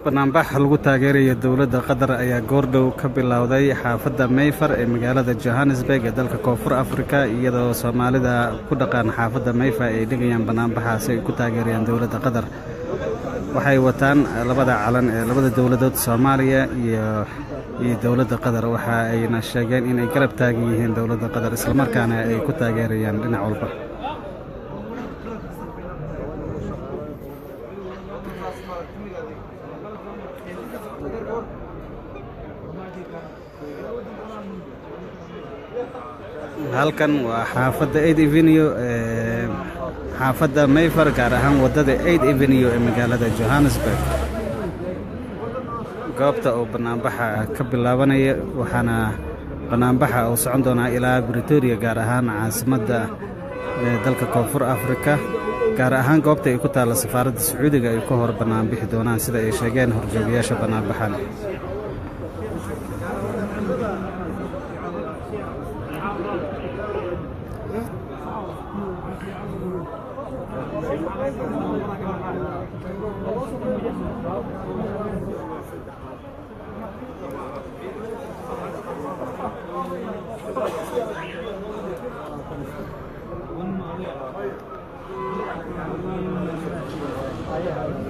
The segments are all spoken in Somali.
barnaamij lagu taageerayo dawladda Qatar ayaa goordhow ka bilowday xaafadda Mayfar ee magaalada Johannesburg ee dalka Koonfur Afrika iyadoo Soomaalida ku dhaqan xaafadda Mayfar ay dhigayaan barnaamijkaasi ay ku taageerayaan dawladda Qatar. waxay wataan labada calan ee labada dawladood Soomaaliya iyo dawladda Qatar waxa ayna sheegeen in ay garab taagan yihiin dawladda Qatar isla markaana ay ku taageerayaan dhinac walba. halkan waa xaafadda 8 Avenue xaafadda Mayfar gaar ahaan wadada 8 Avenue ee magaalada Johannesburg. goobta oo barnaamijka ka bilaabanaya waxaana barnaamijka uu socon doonaa ilaa Pretoria gaar ahaan caasimadda dalka Koonfur Afrika gaar ahaan goobta ay ku taal safaaradda Sacuudiga ay ka hor barnaamij doonaan sida ay sheegeen horjoogayaasha barnaamijkan.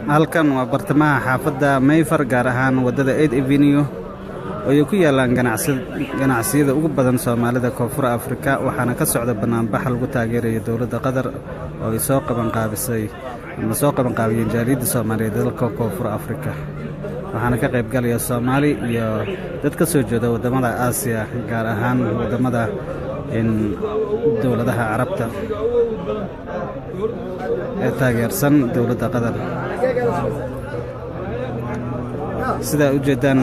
halkan waa bartamaha xaafadda Mayfar gaar ahaan wadada 8 Avenue oo ay ku yaalaan ganacsiyada ugu badan Soomaalida Koonfur Afrika waxaana ka socda barnaamij lagu taageerayo dawladda Qatar oo ay soo qaban qaabiyeen jaaliyadda Soomaaliyeed dalka Koonfur Afrika. waxaana ka qayb galaya Soomaali iyo dad ka soo jeeda wadamada Aasiya gaar ahaan wadamada dawladaha Carabta ee taageersan dawladda Qatar. sida u jeedaan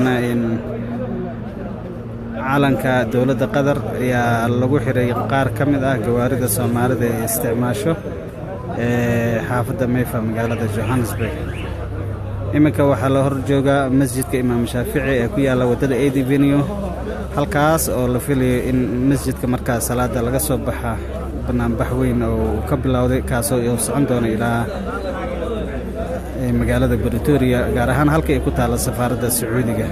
calanka dawladda Qatar ayaa lagu xiray qaar ka mid ah gawaarida Soomaalida ee isticmaasho xaafadda Mayfar magaalada Johannesburg. iminka waxaa la horjoogaa masjidka Imaam Shaafici ee ku yaala wadada 8 Avenue halkaas oo la filayo in masjidka markaas salaada laga soo baxa barnaamij weyn oo ka bilowday kaasoo ay socon doona ilaa magaalada Pretoria gaar ahaan halka ay ku taal safaaradda Sacuudiga.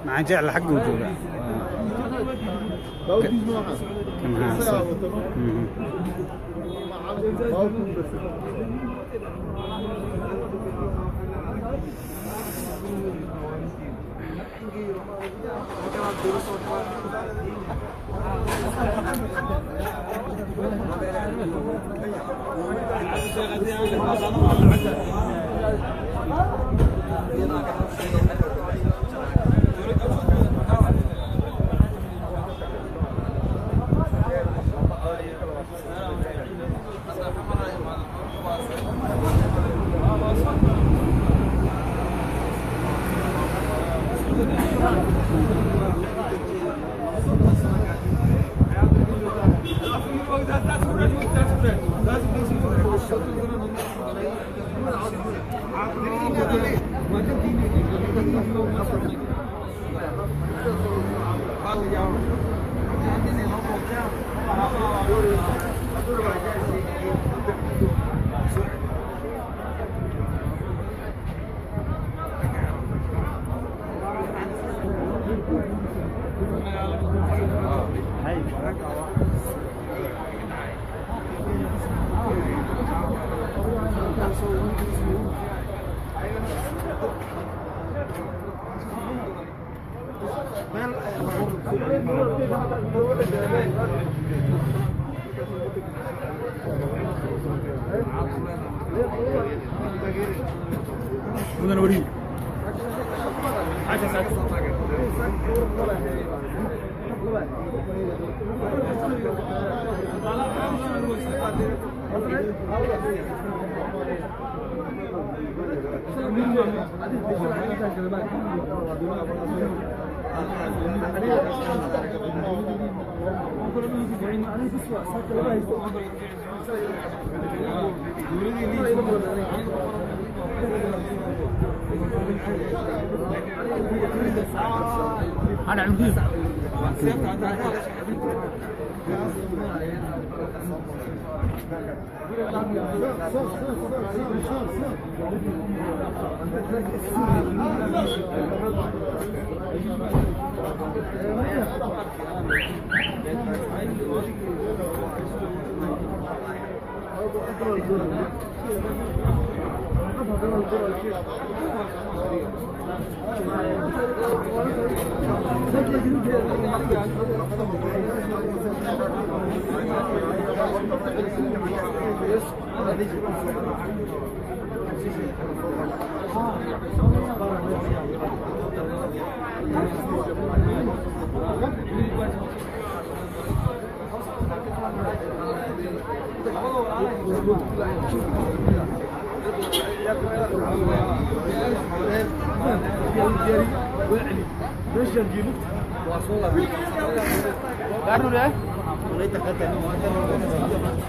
مع جعل حق وجوده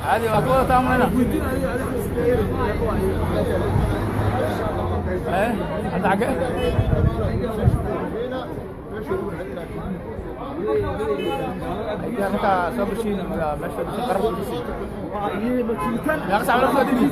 عادي أقوى تعملنا إيه عند حاجة يعني كا صبر شيء ماشي بتقرب تسي يا أخي سامع لك دي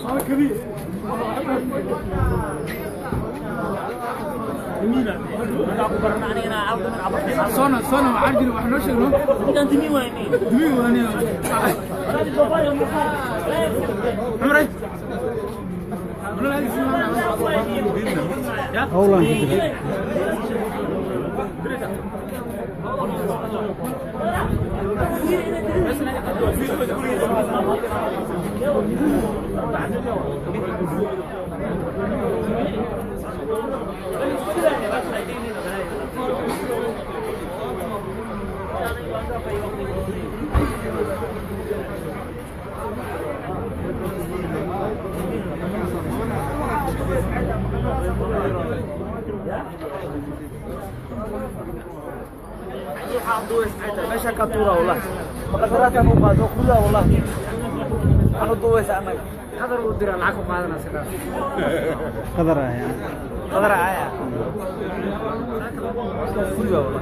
صار كبير صونا عارجل وإحنا شنو؟ أنت دمي ويني؟ دمي ويني؟ عمري. howlan ku jira ماشي كاتورة والله مقدرات أنا وقاعد كلها والله أنا دويس أنا هذا ودير معكم قاعدنا سكر qadar ah yani قدر عايا كلها والله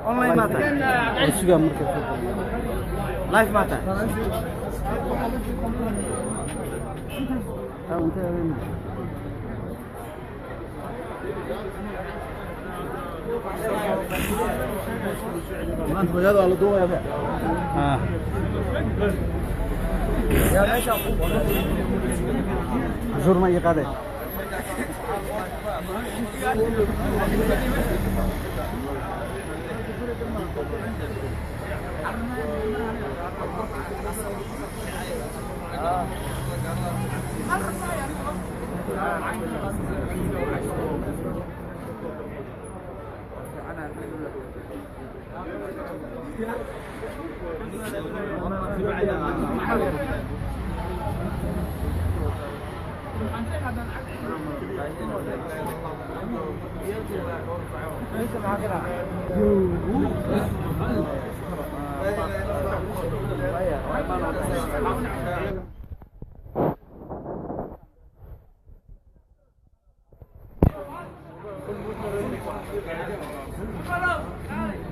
أونلاين ماتا isuga marka لايف ماتا maanta magaalada waa la duubaya baa ah يا باشا jur ma ii qaday